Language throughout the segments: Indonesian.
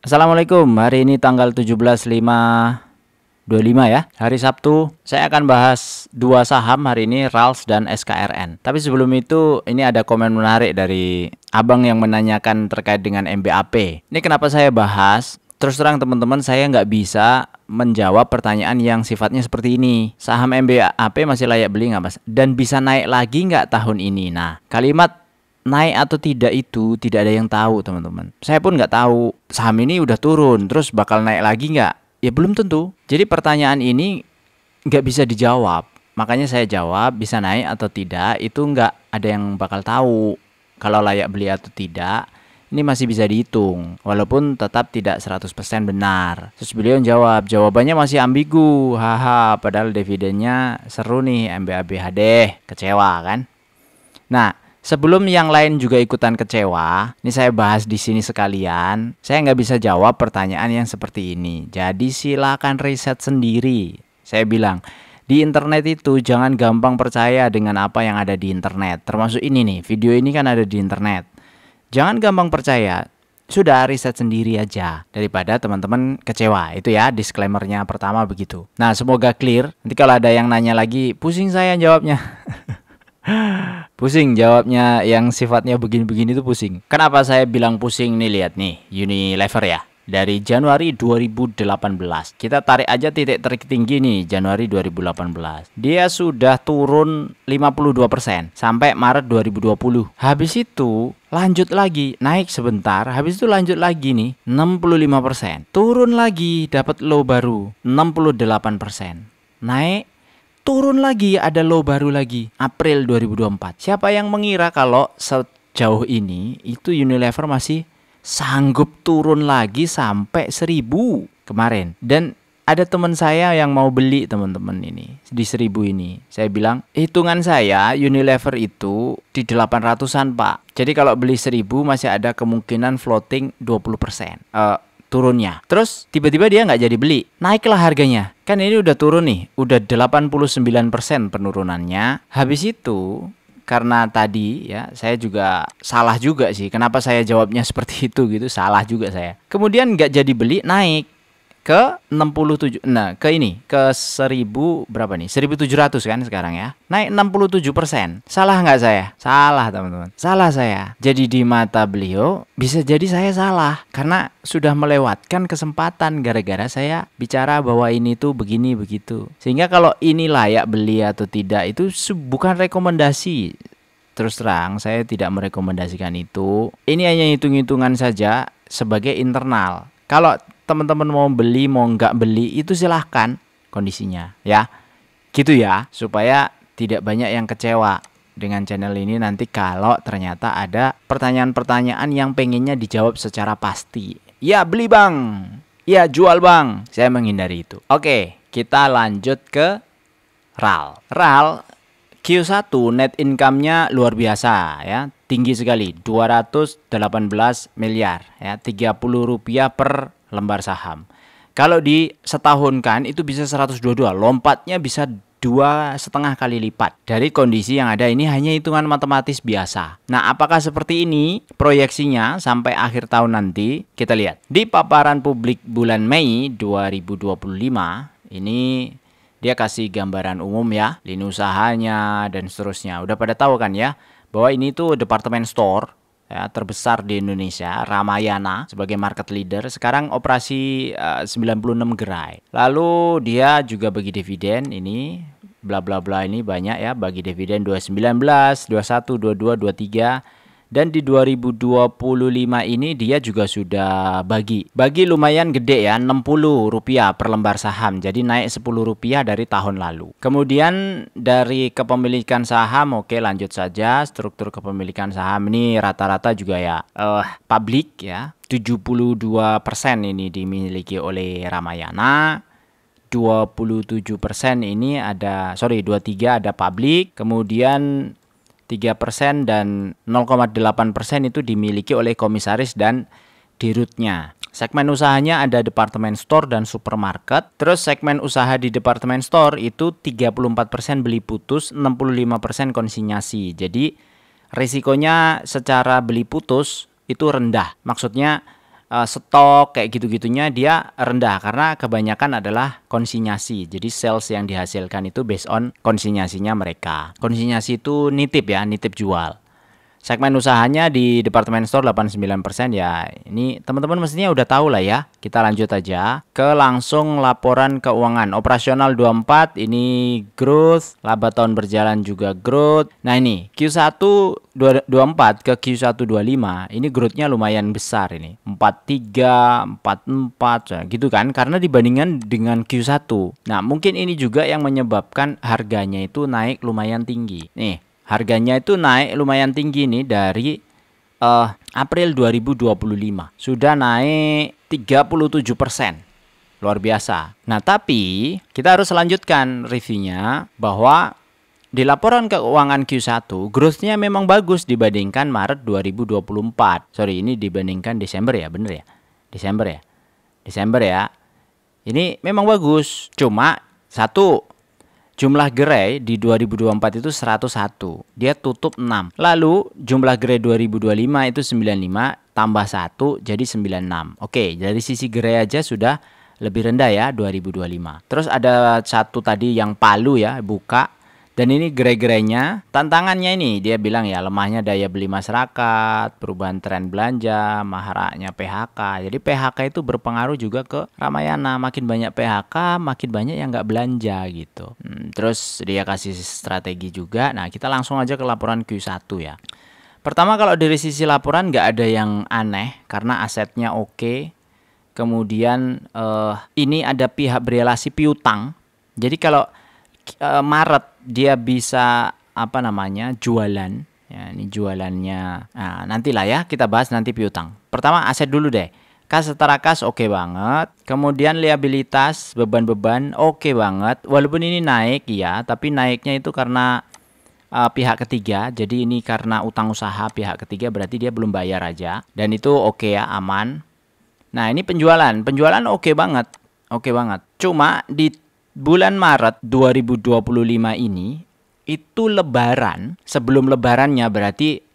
Assalamualaikum, hari ini tanggal 17/5/25 ya, hari Sabtu. Saya akan bahas dua saham hari ini, RALS dan SKRN. Tapi sebelum itu, ini ada komen menarik dari abang yang menanyakan terkait dengan MBAP. Ini kenapa saya bahas? Terus terang teman-teman, saya nggak bisa menjawab pertanyaan yang sifatnya seperti ini. Saham MBAP masih layak beli nggak mas? Dan bisa naik lagi nggak tahun ini? Nah, kalimat naik atau tidak itu tidak ada yang tahu teman-teman. Saya pun nggak tahu saham ini udah turun terus bakal naik lagi nggak? Ya belum tentu. Jadi pertanyaan ini nggak bisa dijawab. Makanya saya jawab bisa naik atau tidak itu nggak ada yang bakal tahu. Kalau layak beli atau tidak ini masih bisa dihitung. Walaupun tetap tidak 100% benar. Terus beliau jawab, jawabannya masih ambigu. Haha, padahal dividennya seru nih MBABHD. Kecewa kan? Nah, sebelum yang lain juga ikutan kecewa, ini saya bahas di sini sekalian. Saya nggak bisa jawab pertanyaan yang seperti ini. Jadi silakan riset sendiri. Saya bilang, di internet itu jangan gampang percaya dengan apa yang ada di internet. Termasuk ini nih, video ini kan ada di internet. Jangan gampang percaya. Sudah riset sendiri aja daripada teman-teman kecewa. Itu ya disclaimernya pertama begitu. Nah, semoga clear. Nanti kalau ada yang nanya lagi, pusing saya jawabnya. Pusing jawabnya yang sifatnya begini-begini itu pusing. Kenapa saya bilang pusing nih? Lihat nih, Unilever ya. Dari Januari 2018. Kita tarik aja titik tertinggi nih, Januari 2018. Dia sudah turun 52% sampai Maret 2020. Habis itu lanjut lagi, naik sebentar, habis itu lanjut lagi nih, 65%. Turun lagi, dapat low baru, 68%. Naik, turun lagi, ada low baru lagi, April 2024. Siapa yang mengira kalau sejauh ini itu Unilever masih sanggup turun lagi sampai 1000 kemarin. Dan ada teman saya yang mau beli teman-teman ini di 1000 ini. Saya bilang, hitungan saya Unilever itu di 800-an Pak. Jadi kalau beli 1000 masih ada kemungkinan floating 20%. Turunnya. Terus tiba-tiba dia nggak jadi beli. Naiklah harganya. Kan ini udah turun nih. Udah 89% penurunannya. Habis itu karena tadi ya saya juga salah juga sih. Kenapa saya jawabnya seperti itu gitu. Salah juga saya. Kemudian nggak jadi beli, naik ke 67. Nah ke ini ke 1000 berapa nih, 1700 kan sekarang ya. Naik 67%. Salah nggak saya? Salah teman-teman. Salah saya. Jadi di mata beliau bisa jadi saya salah karena sudah melewatkan kesempatan gara-gara saya bicara bahwa ini tuh begini begitu. Sehingga kalau ini layak beli atau tidak itu bukan rekomendasi. Terus terang saya tidak merekomendasikan itu. Ini hanya hitung-hitungan saja sebagai internal. Kalau teman-teman mau beli mau nggak beli itu silahkan kondisinya ya. Gitu ya, supaya tidak banyak yang kecewa dengan channel ini nanti kalau ternyata ada pertanyaan-pertanyaan yang pengennya dijawab secara pasti. Ya beli bang, ya jual bang. Saya menghindari itu. Oke, kita lanjut ke RAL. RAL Q1 net income-nya luar biasa ya, tinggi sekali, 218 miliar ya, Rp30 per lembar saham. Kalau di setahun kan itu bisa 122, lompatnya bisa 2,5 kali lipat dari kondisi yang ada. Ini hanya hitungan matematis biasa. Nah, apakah seperti ini proyeksinya sampai akhir tahun nanti? Kita lihat. Di paparan publik bulan Mei 2025, ini dia kasih gambaran umum ya, lini usahanya dan seterusnya. Udah pada tahu kan ya, bahwa ini tuh departemen store ya, terbesar di Indonesia, Ramayana sebagai market leader. Sekarang operasi 96 gerai. Lalu dia juga bagi dividen ini bla bla bla ini banyak ya, bagi dividen 2019, 21, 22, 23. Dan di 2025 ini dia juga sudah bagi lumayan gede ya, Rp60 per lembar saham. Jadi naik Rp10 dari tahun lalu. Kemudian dari kepemilikan saham, oke lanjut saja. Struktur kepemilikan saham ini rata-rata juga ya publik ya. 72% ini dimiliki oleh Ramayana. 27% ini 23 ada publik. Kemudian 3% dan 0,8% itu dimiliki oleh komisaris dan dirutnya. Segmen usahanya ada departemen store dan supermarket. Terus segmen usaha di departemen store itu 34% beli putus, 65% konsinyasi. Jadi risikonya secara beli putus itu rendah. Maksudnya stok kayak gitu-gitunya dia rendah karena kebanyakan adalah konsinyasi. Jadi sales yang dihasilkan itu based on konsinyasinya mereka. Konsinyasi itu nitip ya, nitip jual. Segmen usahanya di departemen store 89% ya. Ini teman-teman mestinya udah tahu lah ya. Kita lanjut aja ke langsung laporan keuangan. Operasional 24 ini growth, laba tahun berjalan juga growth. Nah, ini Q1 24 ke Q1 25 ini growth-nya lumayan besar ini. 43, 44 gitu kan karena dibandingkan dengan Q1. Nah, mungkin ini juga yang menyebabkan harganya itu naik lumayan tinggi. Nih, harganya itu naik lumayan tinggi nih dari April 2025. Sudah naik 37%. Luar biasa. Nah, tapi kita harus lanjutkan reviewnya bahwa di laporan keuangan Q1, growth-nya memang bagus dibandingkan Maret 2024. Sorry, ini dibandingkan Desember ya, bener ya? Desember ya? Desember ya. Ini memang bagus. Cuma satu, jumlah gerai di 2024 itu 101. Dia tutup 6. Lalu jumlah gerai 2025 itu 95 tambah 1 jadi 96. Oke, dari sisi gerai aja sudah lebih rendah ya 2025. Terus ada satu tadi yang Palu ya, buka. Dan ini gerai-gerainya, tantangannya ini dia bilang ya lemahnya daya beli masyarakat, perubahan tren belanja, maraknya PHK. Jadi PHK itu berpengaruh juga ke Ramayana. Makin banyak PHK, makin banyak yang nggak belanja gitu. Terus dia kasih strategi juga. Nah, kita langsung aja ke laporan Q1 ya. Pertama, kalau dari sisi laporan nggak ada yang aneh karena asetnya oke. Kemudian ini ada pihak berelasi piutang. Jadi kalau Maret dia bisa apa namanya jualan ya, ini jualannya. Nah, nantilah ya kita bahas nanti piutang. Pertama aset dulu deh. Kas setara kas oke banget. Kemudian liabilitas beban-beban oke banget. Walaupun ini naik ya, tapi naiknya itu karena pihak ketiga. Jadi ini karena utang usaha pihak ketiga, berarti dia belum bayar aja. Dan itu oke ya, aman. Nah, ini penjualan oke banget. Oke banget. Cuma di bulan Maret 2025 ini itu lebaran, sebelum lebarannya berarti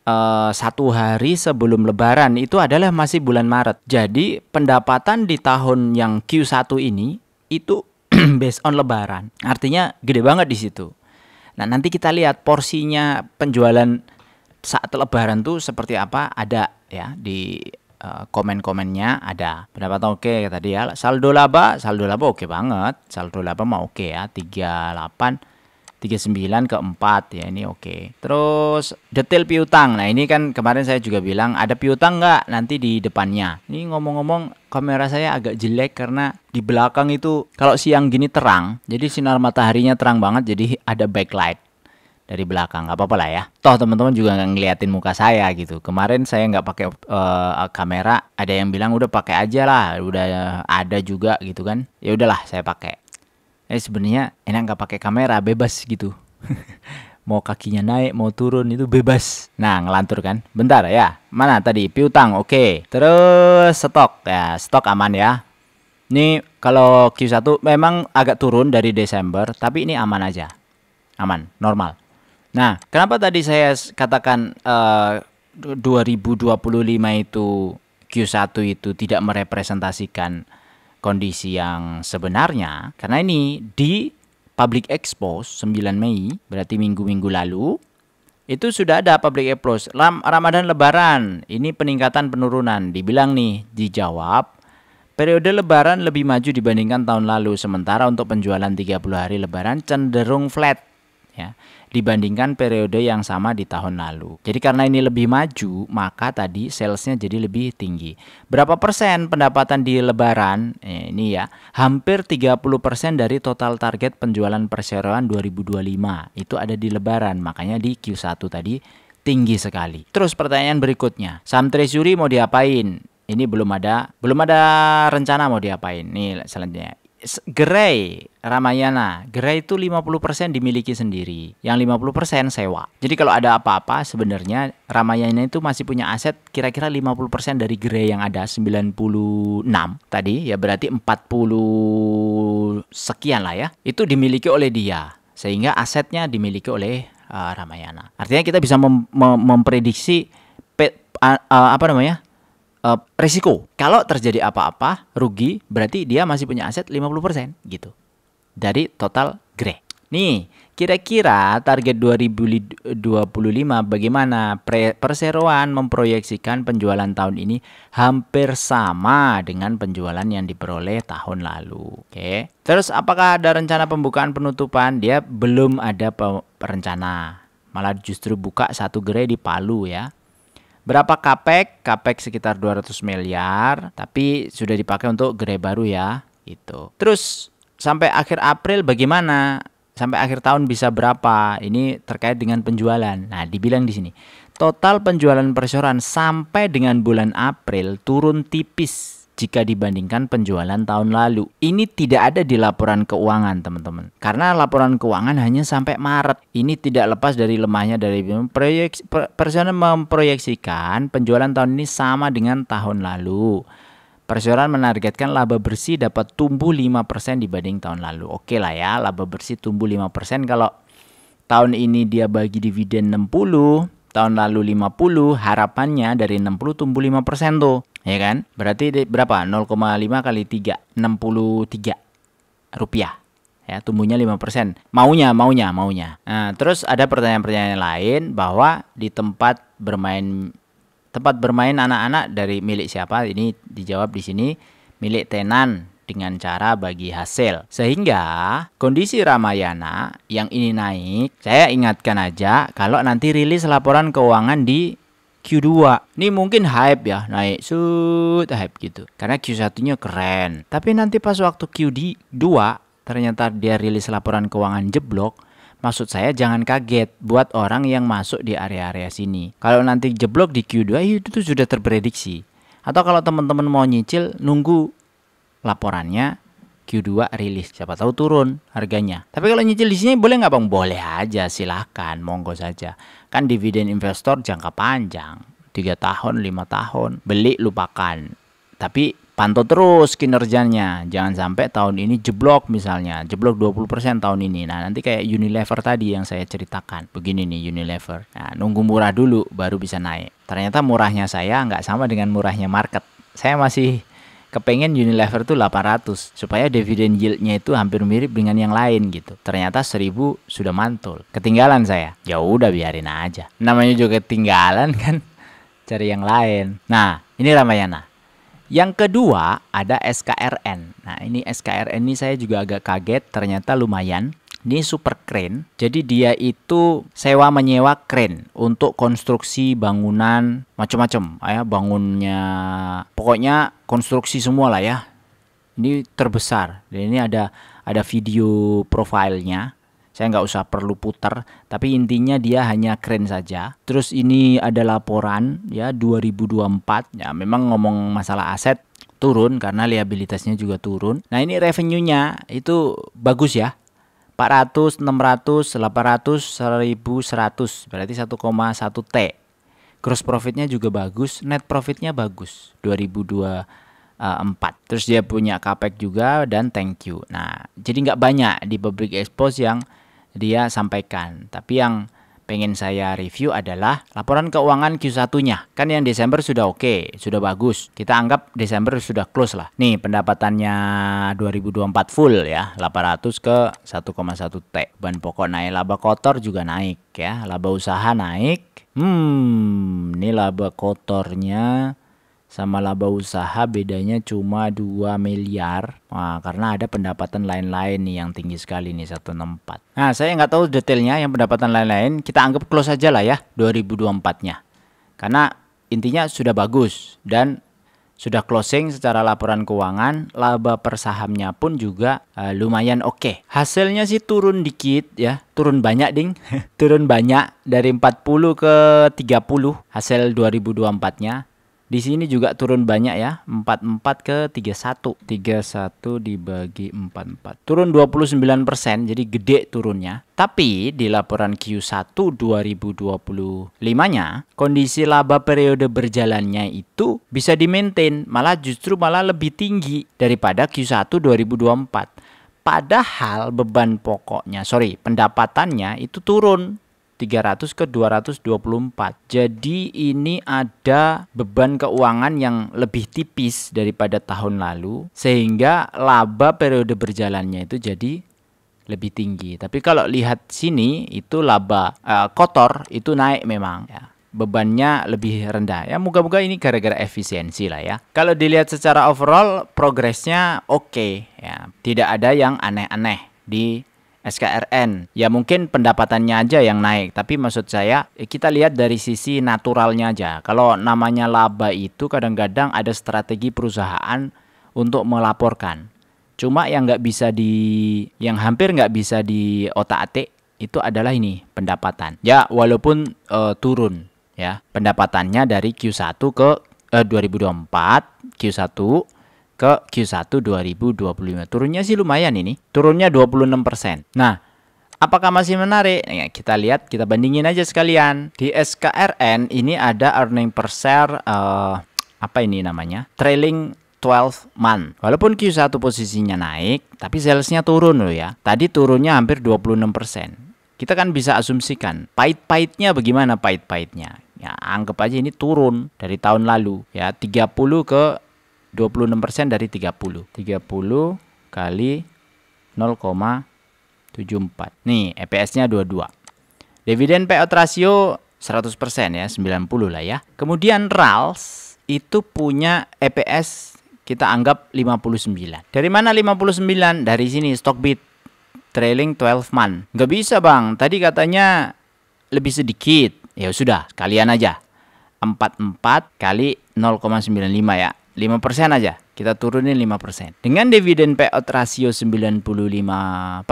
1 hari sebelum lebaran itu adalah masih bulan Maret. Jadi pendapatan di tahun yang Q1 ini itu based on lebaran. Artinya gede banget di situ. Nah, nanti kita lihat porsinya penjualan saat lebaran tuh seperti apa, ada ya di komen-komennya ada. Pendapatan oke tadi ya. Saldo laba oke banget. Saldo laba mah oke ya. 38, 39 ke 4 ya, ini oke. Terus detail piutang. Nah, ini kan kemarin saya juga bilang ada piutang nggak nanti di depannya. Ini ngomong-ngomong kamera saya agak jelek karena di belakang itu kalau siang gini terang. Jadi sinar mataharinya terang banget, jadi ada backlight dari belakang. Nggak apa-apa lah ya. Toh teman-teman juga nggak ngeliatin muka saya gitu. Kemarin saya nggak pakai kamera. Ada yang bilang udah pakai aja lah. Udah ada juga gitu kan. Ya udahlah saya pakai. Sebenarnya enak nggak pakai kamera, bebas gitu. Mau kakinya naik, mau turun itu bebas. Nah, ngelantur kan. Bentar ya. Mana tadi? Piutang oke. Terus stok ya. Stok aman ya. Ini kalau Q1 memang agak turun dari Desember. Tapi ini aman aja. Aman, normal. Nah, kenapa tadi saya katakan 2025 itu Q1 itu tidak merepresentasikan kondisi yang sebenarnya? Karena ini di Public Expose 9 Mei, berarti minggu-minggu lalu, itu sudah ada Public Expose. Ramadan Lebaran, ini peningkatan penurunan. Dibilang nih, dijawab, periode Lebaran lebih maju dibandingkan tahun lalu. Sementara untuk penjualan 30 hari Lebaran cenderung flat ya, dibandingkan periode yang sama di tahun lalu. Jadi karena ini lebih maju, maka tadi salesnya jadi lebih tinggi. Berapa persen pendapatan di Lebaran? Ini ya, hampir 30% dari total target penjualan perseroan 2025 itu ada di Lebaran. Makanya di Q1 tadi tinggi sekali. Terus pertanyaan berikutnya, saham treasury mau diapain? Ini belum ada rencana mau diapain. Nih selanjutnya. Gerai Ramayana, gerai itu 50% dimiliki sendiri, yang 50% sewa. Jadi kalau ada apa-apa sebenarnya Ramayana itu masih punya aset kira-kira 50% dari gerai yang ada 96 tadi ya, berarti 40 sekian lah ya. Itu dimiliki oleh dia, sehingga asetnya dimiliki oleh Ramayana. Artinya kita bisa memprediksi risiko. Kalau terjadi apa-apa, rugi, berarti dia masih punya aset 50% gitu. Dari total GRE. Nih, kira-kira target 2025 bagaimana? Perseroan memproyeksikan penjualan tahun ini hampir sama dengan penjualan yang diperoleh tahun lalu. Oke. Terus apakah ada rencana pembukaan penutupan? Dia belum ada rencana. Malah justru buka satu gerai di Palu ya. Berapa capex? Capex sekitar 200 miliar, tapi sudah dipakai untuk gerai baru ya. Gitu. Terus sampai akhir April bagaimana? Sampai akhir tahun bisa berapa? Ini terkait dengan penjualan. Nah, dibilang di sini, total penjualan perseroan sampai dengan bulan April turun tipis jika dibandingkan penjualan tahun lalu. Ini tidak ada di laporan keuangan, teman-teman. Karena laporan keuangan hanya sampai Maret. Ini tidak lepas dari lemahnya dari perseroan memproyeksikan penjualan tahun ini sama dengan tahun lalu. Perseroan menargetkan laba bersih dapat tumbuh 5% dibanding tahun lalu. Oke lah ya, laba bersih tumbuh 5%. Kalau tahun ini dia bagi dividen 60, tahun lalu 50, harapannya dari 60 tumbuh 5% tuh. Ya kan? Berarti berapa? 0,5 kali 3, 63 rupiah. Ya, tumbuhnya 5%. Maunya. Nah, terus ada pertanyaan-pertanyaan lain bahwa di tempat bermain anak-anak dari milik siapa? Ini dijawab di sini, milik tenan dengan cara bagi hasil. Sehingga kondisi Ramayana yang ini naik, saya ingatkan aja kalau nanti rilis laporan keuangan di Q2. Ini mungkin hype ya, naik hype gitu. Karena Q1-nya keren. Tapi nanti pas waktu Q2 ternyata dia rilis laporan keuangan jeblok. Maksud saya jangan kaget buat orang yang masuk di area-area sini. Kalau nanti jeblok di Q2 itu sudah terprediksi. Atau kalau teman-teman mau nyicil nunggu laporannya Q2 rilis. Siapa tahu turun harganya. Tapi kalau nyicil di sini boleh nggak Bang? Boleh aja, silahkan, monggo saja. Kan dividen investor jangka panjang. 3 tahun, 5 tahun. Beli lupakan. Tapi pantau terus kinerjanya. Jangan sampai tahun ini jeblok misalnya. Jeblok 20% tahun ini. Nah, nanti kayak Unilever tadi yang saya ceritakan. Begini nih Unilever. Nah, nunggu murah dulu baru bisa naik. Ternyata murahnya saya nggak sama dengan murahnya market. Saya masih kepengen Unilever tuh 800. Supaya dividen yieldnya itu hampir mirip dengan yang lain gitu. Ternyata 1000 sudah mantul. Ketinggalan saya. Ya udah biarin aja. Namanya juga ketinggalan kan. Cari yang lain. Nah, ini Ramayana. Yang kedua ada SKRN. Nah, ini SKRN ini saya juga agak kaget, ternyata lumayan. Ini super crane. Jadi dia itu sewa menyewa crane untuk konstruksi bangunan macam-macam ya, bangunnya pokoknya konstruksi semua lah ya. Ini terbesar. Dan ini ada video profilnya. Saya nggak usah perlu putar, tapi intinya dia hanya keren saja. Terus ini ada laporan ya 2024. Ya memang ngomong masalah aset turun karena liabilitasnya juga turun. Nah, ini revenue-nya itu bagus ya. 400, 600, 800, 1100. Berarti 1,1 T. Gross profitnya juga bagus, net profitnya bagus. 2024. Terus dia punya capex juga dan thank you. Nah, jadi nggak banyak di public expose yang dia sampaikan. Tapi yang pengen saya review adalah laporan keuangan Q1-nya. Kan yang Desember sudah oke, sudah bagus. Kita anggap Desember sudah close lah. Nih pendapatannya 2024 full ya, 800 ke 1,1 T. Bahan pokok naik, laba kotor juga naik ya. Laba usaha naik. Ini laba kotornya sama laba usaha bedanya cuma 2 miliar. Nah, karena ada pendapatan lain-lain nih yang tinggi sekali nih 164. Nah, saya nggak tahu detailnya yang pendapatan lain-lain. Kita anggap close aja lah ya 2024-nya. Karena intinya sudah bagus dan sudah closing secara laporan keuangan. Laba per sahamnya pun juga lumayan oke. Hasilnya sih turun dikit ya. Turun banyak ding. Turun banyak dari 40 ke 30 hasil 2024-nya. Di sini juga turun banyak ya, 44 ke 31. 31 dibagi 44. Turun 29%, jadi gede turunnya. Tapi di laporan Q1 2025-nya, kondisi laba periode berjalannya itu bisa di-maintain, malah lebih tinggi daripada Q1 2024. Padahal beban pokoknya, pendapatannya itu turun. 300 ke 224. Jadi ini ada beban keuangan yang lebih tipis daripada tahun lalu, sehingga laba periode berjalannya itu jadi lebih tinggi. Tapi kalau lihat sini itu laba kotor itu naik memang ya. Bebannya lebih rendah ya, moga-moga ini gara-gara efisiensi lah ya. Kalau dilihat secara overall progresnya oke ya, tidak ada yang aneh-aneh di SKRN. Ya mungkin pendapatannya aja yang naik, tapi maksud saya kita lihat dari sisi naturalnya aja. Kalau namanya laba itu kadang-kadang ada strategi perusahaan untuk melaporkan. Cuma yang hampir nggak bisa di otak-atik itu adalah ini pendapatan. Ya walaupun turun ya pendapatannya dari Q1 ke 2024 Q1 ke Q1 2025. Turunnya sih lumayan ini. Turunnya 26%. Nah, apakah masih menarik? Ya, kita lihat, kita bandingin aja sekalian. Di SKRN ini ada earning per share apa ini namanya? Trailing 12 month. Walaupun Q1 posisinya naik, tapi salesnya turun loh ya. Tadi turunnya hampir 26%. Kita kan bisa asumsikan pahit-pahitnya bagaimana pahit-pahitnya. Ya, anggap aja ini turun dari tahun lalu ya, 30 ke 26% dari 30. 30 kali 0,74. Nih, EPS-nya 22. Dividen payout ratio 100% ya, 90 lah ya. Kemudian RALS itu punya EPS kita anggap 59. Dari mana 59? Dari sini Stockbit trailing 12 month. Nggak bisa bang, tadi katanya lebih sedikit. Ya sudah, kalian aja 44 kali 0,95 ya, 5% aja, kita turunin 5%. Dengan dividen payout ratio 95%,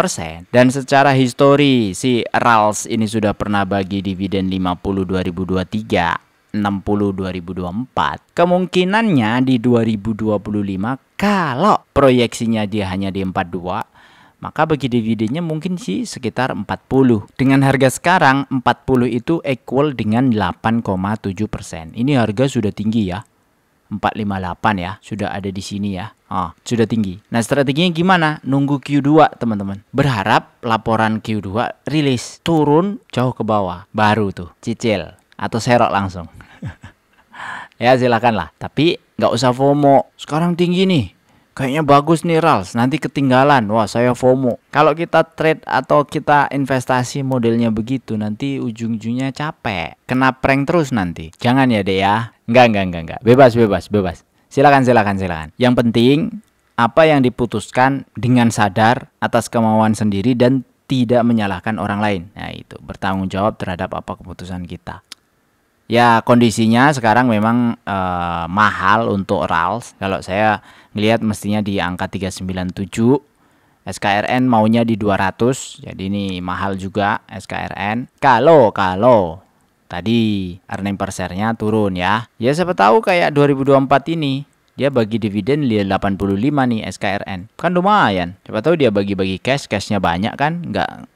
dan secara histori si RALS ini sudah pernah bagi dividen 50 2023, 60 2024. Kemungkinannya di 2025 kalau proyeksinya dia hanya di 42, maka bagi dividennya mungkin sih sekitar 40. Dengan harga sekarang 40 itu equal dengan 8,7%. Ini harga sudah tinggi ya. 458 ya, sudah ada di sini ya. Sudah tinggi. Nah, strateginya gimana? Nunggu Q2, teman-teman. Berharap laporan Q2 rilis, turun jauh ke bawah. Baru tuh cicil atau serok langsung. Ya silakan lah. Tapi nggak usah FOMO. Sekarang tinggi nih. Kayaknya bagus nih RALS, nanti ketinggalan. Wah, saya FOMO. Kalau kita trade atau kita investasi modelnya begitu, nanti ujung-ujungnya capek. Kena prank terus nanti. Jangan ya, Dek ya. Enggak. Bebas. Silakan. Yang penting, apa yang diputuskan dengan sadar atas kemauan sendiri dan tidak menyalahkan orang lain. Nah, itu bertanggung jawab terhadap apa keputusan kita. Ya, kondisinya sekarang memang mahal untuk RALS. Kalau saya ngelihat mestinya di angka 397. SKRN maunya di 200. Jadi ini mahal juga SKRN. Kalau tadi earning per share-nya turun ya. Ya siapa tahu kayak 2024 ini dia bagi dividen 85 nih SKRN. Kan lumayan. Siapa tahu dia bagi-bagi cashnya banyak kan? Nggak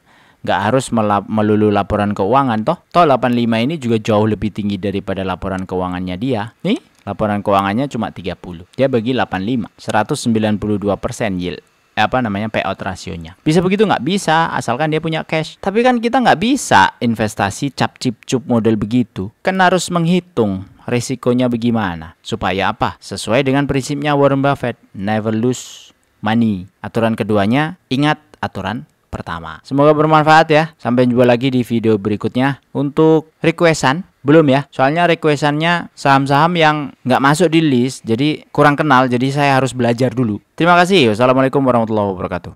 harus melulu laporan keuangan toh 85 ini juga jauh lebih tinggi daripada laporan keuangannya dia. Nih, laporan keuangannya cuma 30. Dia bagi 85, 192% yield. Payout rasionya. Bisa begitu nggak? Bisa, asalkan dia punya cash. Tapi kan kita nggak bisa investasi cap-cip-cup model begitu. Kan harus menghitung risikonya bagaimana. Supaya apa? Sesuai dengan prinsipnya Warren Buffett, never lose money. Aturan keduanya, ingat aturan pertama. Semoga bermanfaat ya. Sampai jumpa lagi di video berikutnya. Untuk requestan belum ya, soalnya requestannya saham-saham yang nggak masuk di list, jadi kurang kenal, jadi saya harus belajar dulu. Terima kasih. Wassalamualaikum warahmatullahi wabarakatuh.